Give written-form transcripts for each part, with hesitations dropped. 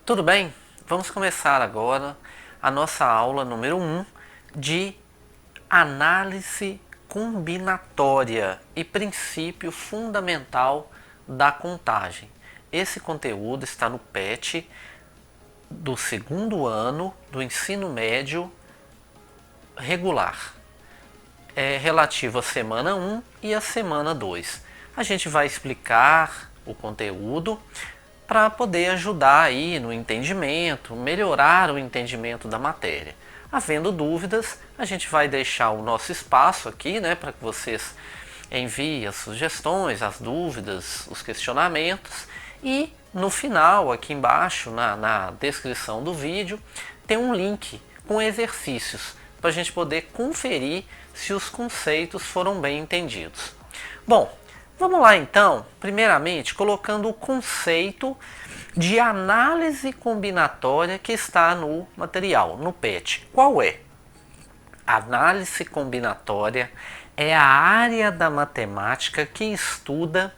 Tudo bem? Vamos começar agora a nossa aula número 1 de análise combinatória e princípio fundamental da contagem. Esse conteúdo está no PET do segundo ano do ensino médio regular. É relativo à semana 1 e à semana 2. A gente vai explicar o conteúdo para poder ajudar aí no entendimento, melhorar o entendimento da matéria. Havendo dúvidas, a gente vai deixar o nosso espaço aqui, né, para que vocês enviem as sugestões, as dúvidas, os questionamentos, e no final, aqui embaixo, na descrição do vídeo, tem um link com exercícios para a gente poder conferir se os conceitos foram bem entendidos. Bom, vamos lá então, primeiramente colocando o conceito de análise combinatória que está no material, no PET. Qual é? Análise combinatória é a área da matemática que estuda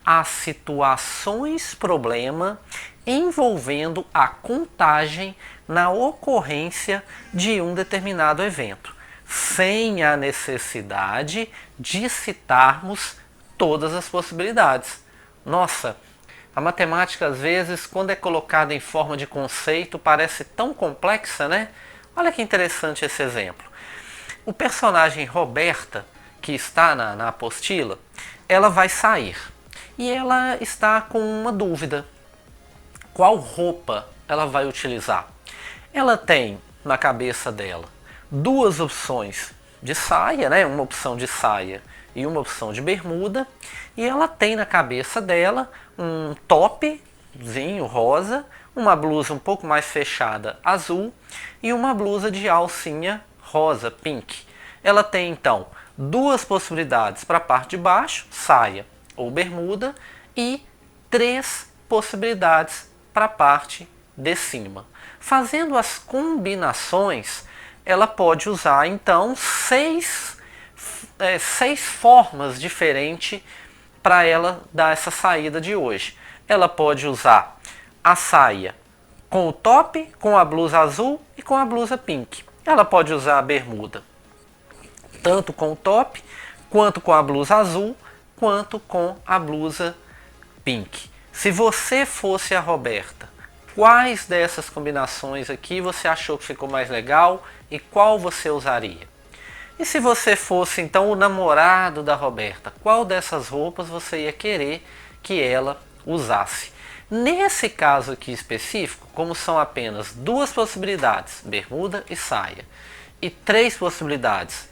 as situações problema envolvendo a contagem na ocorrência de um determinado evento, sem a necessidade de citarmos todas as possibilidades. Nossa, a matemática às vezes, quando é colocada em forma de conceito, parece tão complexa, né? Olha que interessante esse exemplo. O personagem Roberta, que está na apostila, ela vai sair e ela está com uma dúvida. Qual roupa ela vai utilizar? Ela tem na cabeça dela duas opções de saia, né? Uma opção de saia e uma opção de bermuda, e ela tem na cabeça dela um topzinho rosa, uma blusa um pouco mais fechada azul e uma blusa de alcinha rosa, pink. Ela tem então duas possibilidades para a parte de baixo, saia ou bermuda, e três possibilidades para a parte de cima. Fazendo as combinações, ela pode usar então seis formas diferentes para ela dar essa saída de hoje. Ela pode usar a saia com o top, com a blusa azul e com a blusa pink. Ela pode usar a bermuda tanto com o top, quanto com a blusa azul, quanto com a blusa pink. Se você fosse a Roberta, quais dessas combinações aqui você achou que ficou mais legal e qual você usaria? E se você fosse então o namorado da Roberta, qual dessas roupas você ia querer que ela usasse? Nesse caso aqui específico, como são apenas duas possibilidades, bermuda e saia, e três possibilidades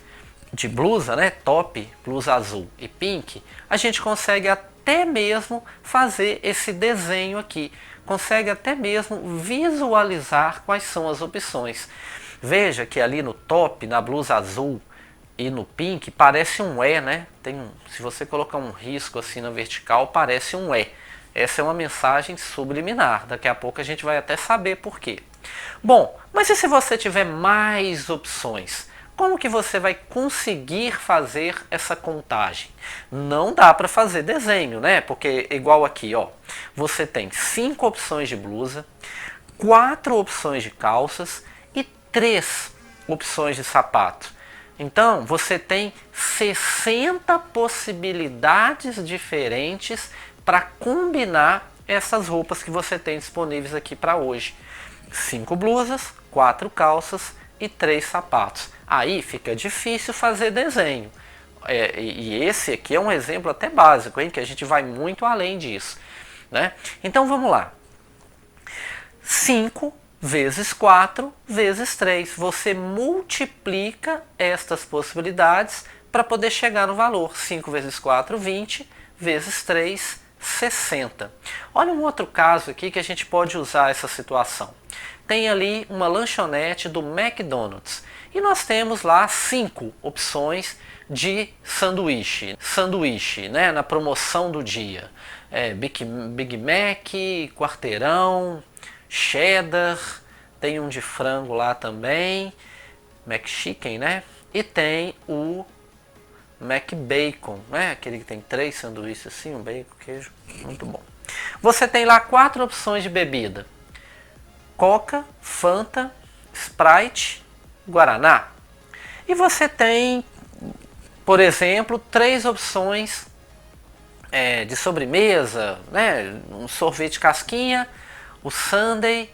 de blusa, né, top, blusa azul e pink, a gente consegue até mesmo fazer esse desenho aqui, consegue até mesmo visualizar quais são as opções. Veja que ali no top, na blusa azul e no pink, parece um E, né? Se você colocar um risco assim na vertical, parece um E. Essa é uma mensagem subliminar, daqui a pouco a gente vai até saber por quê. Bom, mas e se você tiver mais opções? Como que você vai conseguir fazer essa contagem? Não dá para fazer desenho, né? Porque igual aqui, ó, você tem 5 opções de blusa, 4 opções de calças e 3 opções de sapato. Então, você tem 60 possibilidades diferentes para combinar essas roupas que você tem disponíveis aqui para hoje. 5 blusas, 4 calças e 3 sapatos. Aí fica difícil fazer desenho. E esse aqui é um exemplo até básico, hein, que a gente vai muito além disso, né? Então vamos lá. 5 vezes 4 vezes 3. Você multiplica estas possibilidades para poder chegar no valor. 5 vezes 4, 20, vezes 3, 60. Olha um outro caso aqui que a gente pode usar essa situação. Tem ali uma lanchonete do McDonald's e nós temos lá 5 opções de sanduíche. Sanduíche, né, na promoção do dia. Big Mac, quarteirão, cheddar, tem um de frango lá também, McChicken, né? E tem o McBacon, né? Aquele que tem 3 sanduíches assim, um bacon, queijo, muito bom. Você tem lá 4 opções de bebida. Coca, Fanta, Sprite, Guaraná. E você tem, por exemplo, 3 opções de sobremesa, né? Um sorvete casquinha, o sundae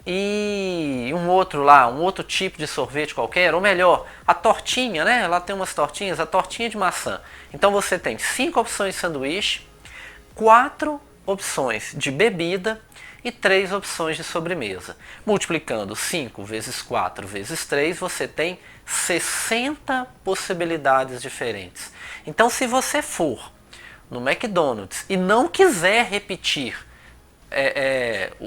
e um outro tipo de sorvete qualquer, ou melhor, a tortinha, né? Lá tem umas tortinhas, a tortinha de maçã. Então você tem 5 opções de sanduíche, 4 opções de bebida e 3 opções de sobremesa. Multiplicando 5 vezes 4 vezes 3, você tem 60 possibilidades diferentes. Então, se você for no McDonald's e não quiser repetir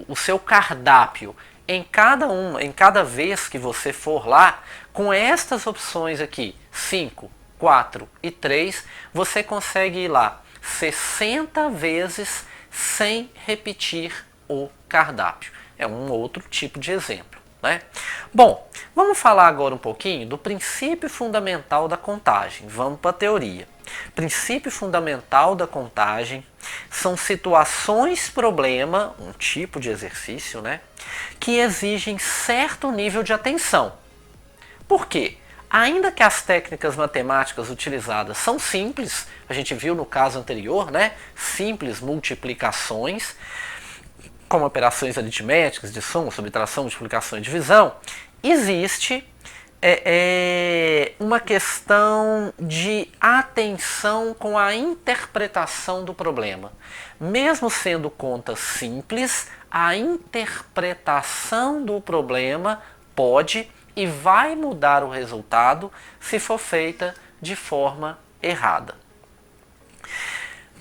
o seu cardápio em cada vez que você for lá, com estas opções aqui, 5, 4 e 3, você consegue ir lá 60 vezes sem repetir o cardápio. É um outro tipo de exemplo, né? Bom, vamos falar agora um pouquinho do princípio fundamental da contagem. Vamos para a teoria. Princípio fundamental da contagem são situações problema, um tipo de exercício, né, que exigem certo nível de atenção. Por quê? Ainda que as técnicas matemáticas utilizadas são simples, a gente viu no caso anterior, né, simples multiplicações, como operações aritméticas de soma, subtração, multiplicação e divisão, existe uma questão de atenção com a interpretação do problema. Mesmo sendo contas simples, a interpretação do problema pode e vai mudar o resultado se for feita de forma errada.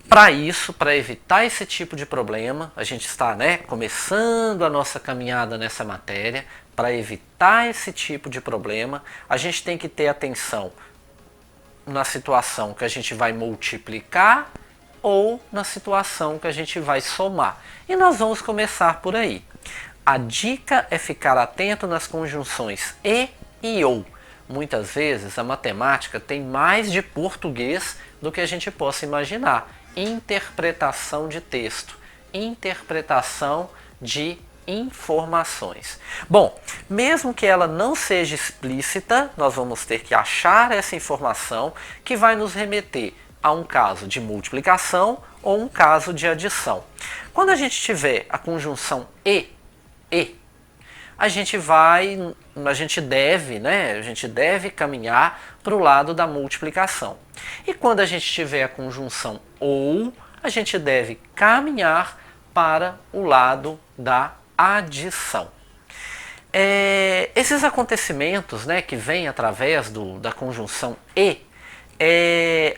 Para isso, para evitar esse tipo de problema, a gente está, começando a nossa caminhada nessa matéria. Para evitar esse tipo de problema, a gente tem que ter atenção na situação que a gente vai multiplicar ou na situação que a gente vai somar. E nós vamos começar por aí. A dica é ficar atento nas conjunções e ou. Muitas vezes a matemática tem mais de português do que a gente possa imaginar. Interpretação de texto, interpretação de informações. Bom, mesmo que ela não seja explícita, nós vamos ter que achar essa informação que vai nos remeter a um caso de multiplicação ou um caso de adição. Quando a gente tiver a conjunção e, a gente deve caminhar para o lado da multiplicação. E quando a gente tiver a conjunção ou, a gente deve caminhar para o lado da adição. Esses acontecimentos, que vêm através da conjunção e,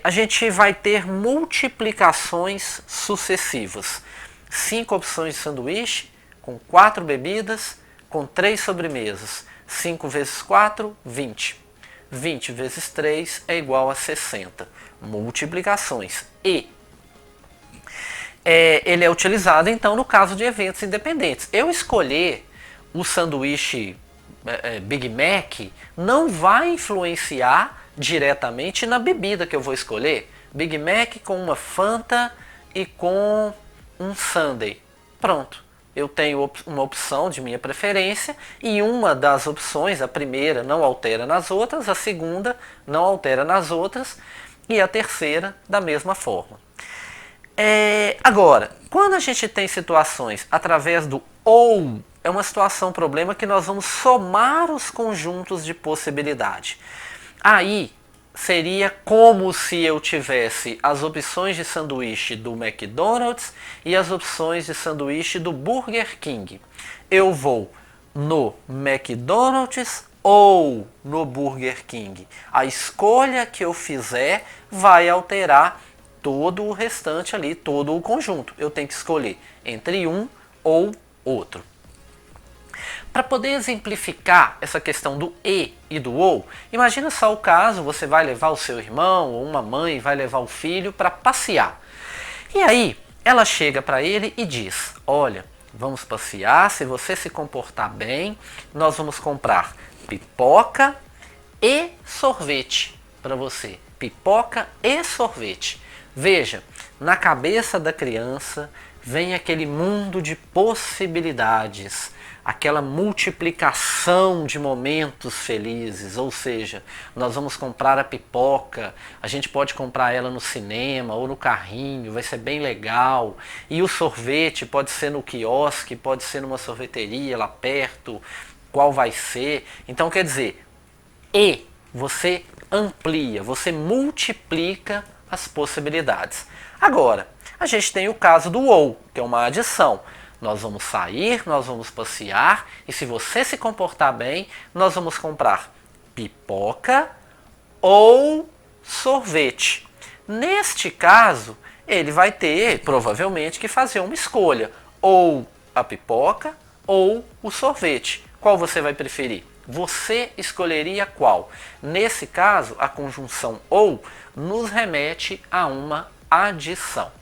a gente vai ter multiplicações sucessivas. 5 opções de sanduíche, com 4 bebidas, com 3 sobremesas. 5 vezes 4, 20. 20 vezes 3 é igual a 60. Multiplicações. E ele é utilizado, então, no caso de eventos independentes. Eu escolher o sanduíche Big Mac não vai influenciar diretamente na bebida que eu vou escolher. Big Mac com uma Fanta e com um sundae. Pronto. Eu tenho uma opção de minha preferência e uma das opções, a primeira não altera nas outras, a segunda não altera nas outras e a terceira da mesma forma. Agora, quando a gente tem situações através do ou, é uma situação, problema que nós vamos somar os conjuntos de possibilidade. Aí seria como se eu tivesse as opções de sanduíche do McDonald's e as opções de sanduíche do Burger King. Eu vou no McDonald's ou no Burger King. A escolha que eu fizer vai alterar todo o restante ali, todo o conjunto. Eu tenho que escolher entre um ou outro. Para poder exemplificar essa questão do e do ou, imagina só o caso, você vai levar o seu irmão ou uma mãe vai levar o filho para passear. E aí ela chega para ele e diz: olha, vamos passear, se você se comportar bem, nós vamos comprar pipoca e sorvete para você. Pipoca e sorvete. Veja, na cabeça da criança vem aquele mundo de possibilidades, aquela multiplicação de momentos felizes, ou seja, nós vamos comprar a pipoca, a gente pode comprar ela no cinema ou no carrinho, vai ser bem legal, e o sorvete pode ser no quiosque, pode ser numa sorveteria lá perto, qual vai ser, então quer dizer, você amplia, você multiplica as possibilidades. Agora, a gente tem o caso do ou, que é uma adição. Nós vamos sair, nós vamos passear e se você se comportar bem, nós vamos comprar pipoca ou sorvete. Neste caso, ele vai ter provavelmente que fazer uma escolha, ou a pipoca ou o sorvete. Qual você vai preferir? Você escolheria qual? Nesse caso, a conjunção ou nos remete a uma adição.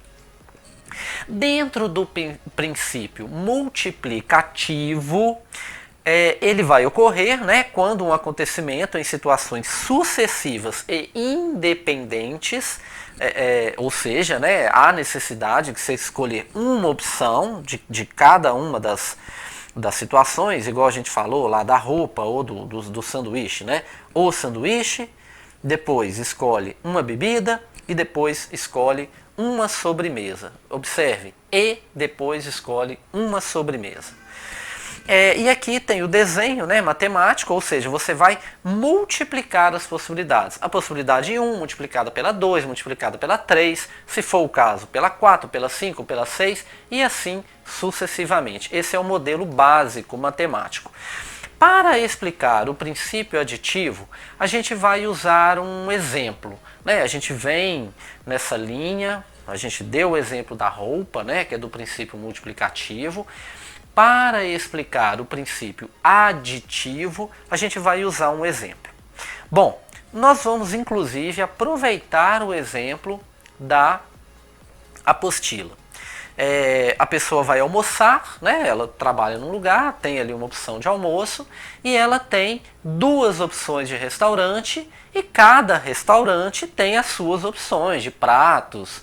Dentro do princípio multiplicativo, ele vai ocorrer, né, quando um acontecimento em situações sucessivas e independentes, ou seja, né, há necessidade de você escolher uma opção de cada uma das situações, igual a gente falou lá da roupa ou do sanduíche, né? O sanduíche, depois escolhe uma bebida e depois escolhe uma sobremesa. Observe, e depois escolhe uma sobremesa. E aqui tem o desenho, né, matemático, ou seja, você vai multiplicar as possibilidades. A possibilidade 1 multiplicada pela 2, multiplicada pela 3, se for o caso, pela 4, pela 5, pela 6 e assim sucessivamente. Esse é o modelo básico matemático. Para explicar o princípio aditivo, a gente vai usar um exemplo. A gente vem nessa linha, a gente deu o exemplo da roupa, né, que é do princípio multiplicativo. Para explicar o princípio aditivo, a gente vai usar um exemplo. Bom, nós vamos inclusive aproveitar o exemplo da apostila. A pessoa vai almoçar, né? Ela trabalha num lugar, tem ali uma opção de almoço e ela tem duas opções de restaurante e cada restaurante tem as suas opções de pratos,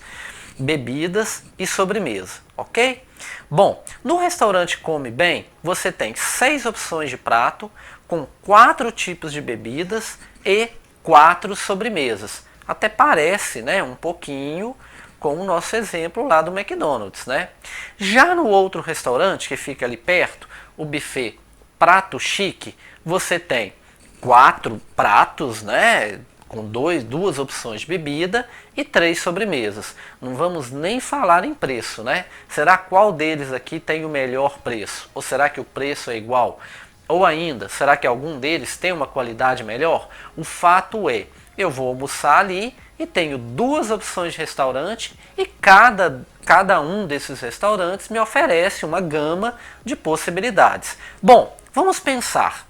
bebidas e sobremesa, ok? Bom, no restaurante Come Bem, você tem 6 opções de prato, com 4 tipos de bebidas e 4 sobremesas. Até parece, né, um pouquinho com o nosso exemplo lá do McDonald's, né? Já no outro restaurante, que fica ali perto, o buffet Prato Chique, você tem 4 pratos, né, com duas opções de bebida e 3 sobremesas. Não vamos nem falar em preço, né? Será qual deles aqui tem o melhor preço? Ou será que o preço é igual? Ou ainda, será que algum deles tem uma qualidade melhor? O fato é, eu vou almoçar ali e tenho 2 opções de restaurante e cada um desses restaurantes me oferece uma gama de possibilidades. Bom, vamos pensar.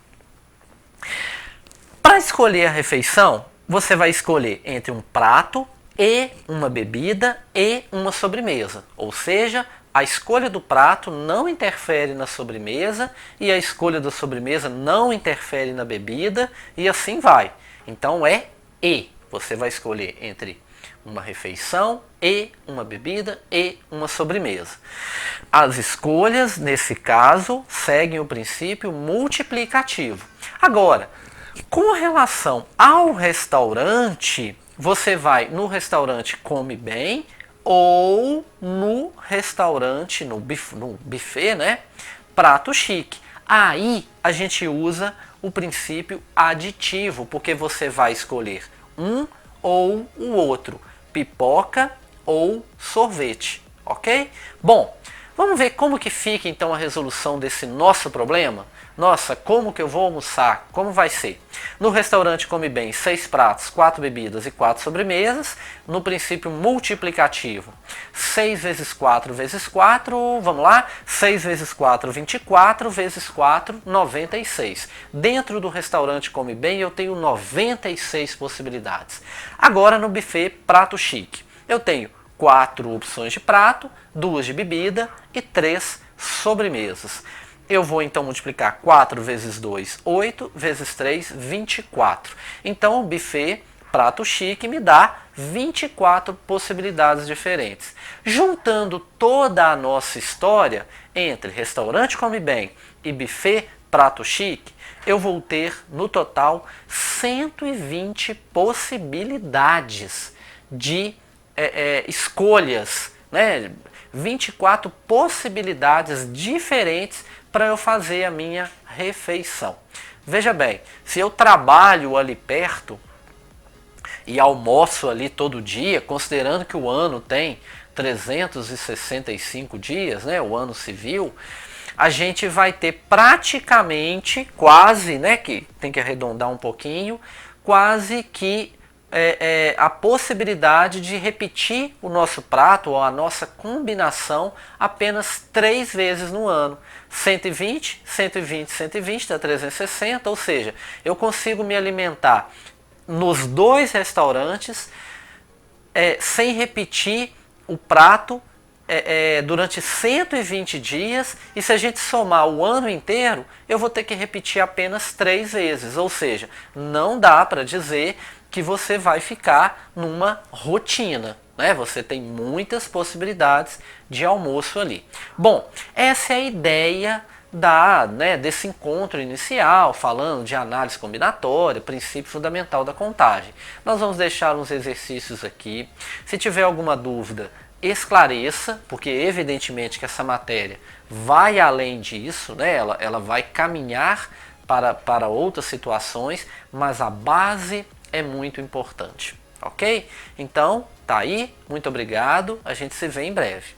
Para escolher a refeição, você vai escolher entre um prato e uma bebida e uma sobremesa. Ou seja, a escolha do prato não interfere na sobremesa e a escolha da sobremesa não interfere na bebida e assim vai. Então é e. Você vai escolher entre uma refeição e uma bebida e uma sobremesa. As escolhas, nesse caso, seguem o princípio multiplicativo. Agora, com relação ao restaurante, você vai no restaurante Come Bem ou no restaurante, no buffet, né, Prato Chique. Aí a gente usa o princípio aditivo, porque você vai escolher um ou o outro, pipoca ou sorvete, ok? Bom, vamos ver como que fica então a resolução desse nosso problema? Nossa, como que eu vou almoçar? Como vai ser? No restaurante Come Bem, 6 pratos, 4 bebidas e 4 sobremesas. No princípio multiplicativo, 6 vezes 4 vezes 4, vamos lá? 6 vezes 4, 24, vezes 4, 96. Dentro do restaurante Come Bem eu tenho 96 possibilidades. Agora no buffet Prato Chique, eu tenho 4 opções de prato, 2 de bebida e 3 sobremesas. Eu vou então multiplicar 4 vezes 2, 8, vezes 3, 24. Então o buffet prato chique me dá 24 possibilidades diferentes. Juntando toda a nossa história entre restaurante come bem e buffet prato chique, eu vou ter no total 120 possibilidades de escolhas, né? 24 possibilidades diferentes para eu fazer a minha refeição. Veja bem, se eu trabalho ali perto e almoço ali todo dia, considerando que o ano tem 365 dias, né, o ano civil, a gente vai ter praticamente, quase, né, que tem que arredondar um pouquinho, quase que a possibilidade de repetir o nosso prato ou a nossa combinação apenas 3 vezes no ano. 120, 120, 120 dá 360, ou seja, eu consigo me alimentar nos 2 restaurantes sem repetir o prato durante 120 dias, e se a gente somar o ano inteiro, eu vou ter que repetir apenas 3 vezes, ou seja, não dá para dizer que você vai ficar numa rotina, né? Você tem muitas possibilidades de almoço ali. Bom, essa é a ideia desse encontro inicial, falando de análise combinatória, princípio fundamental da contagem. Nós vamos deixar uns exercícios aqui. Se tiver alguma dúvida, esclareça, porque evidentemente que essa matéria vai além disso, né? Ela vai caminhar para outras situações, mas a base é muito importante, ok? Então, tá aí, muito obrigado, a gente se vê em breve.